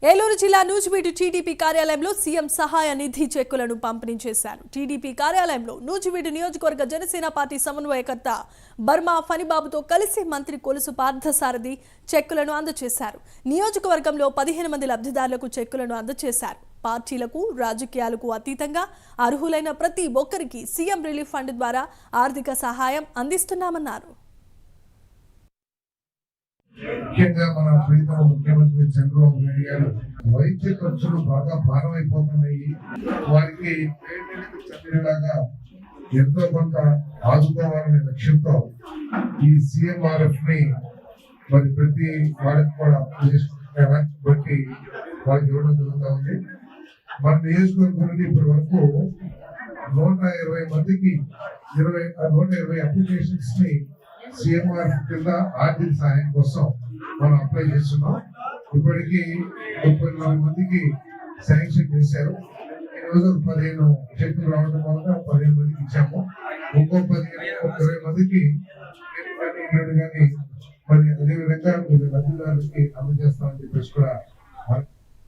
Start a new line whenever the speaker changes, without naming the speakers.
ఏలూరు జిల్లా నూజివీడు టీడీపీ కార్యాలయంలో సీఎం సహాయ నిధి చెక్కులను పంపిణీ చేశారు. టీడీపీ కార్యాలయంలో నూజివీడు నియోజకవర్గ జనసేన పార్టీ సమన్వయకర్త బర్మా ఫణిబాబుతో కలిసి మంత్రి కొలుసు పార్థసారథి చెక్కులను అందజేశారు. నియోజకవర్గంలో 15 మంది లబ్ధిదారులకు చెక్కులను అందజేశారు. పార్టీలకు రాజకీయాలకు అతీతంగా అర్హులైన ప్రతి ఒక్కరికి సీఎం రిలీఫ్ ఫండ్ ద్వారా ఆర్థిక సహాయం అందిస్తున్నామన్నారు.
ముఖ్యంగా మన ప్రీతమ ముఖ్యమంత్రి చంద్రబాబు నాయుడు గారు వైద్య ఖర్చులు బాగా భారమైపోతున్నాయి, వారికి చంద్రులాగా ఎంతో కొంత ఆదుకోవాలనే లక్ష్యంతో ఈ సిఎంఆర్ఎఫ్ ని మరి ప్రతి వాళ్ళకి కూడా బట్టి వాళ్ళకి ఇవ్వడం జరుగుతూ ఉంది. మన నియోజకవర్గం నుండి ఇప్పటి వరకు 120 మందికి 120 అప్లికేషన్స్ ని సిఎంఆర్ కింద ఆర్థిక సహాయం కోసం మనం అప్లై చేస్తున్నాం. ఇప్పటికీ 34 మందికి శాంక్షన్ చేశారు. ఈ రోజు 15 చెక్కులు రావడం వల్ల 15 మందికి ఇచ్చాము. ఇంకో 20 మందికి కానీ మరి అదేవిధంగా లబ్ధిదారులకి అందజేస్తామని చెప్పేసి కూడా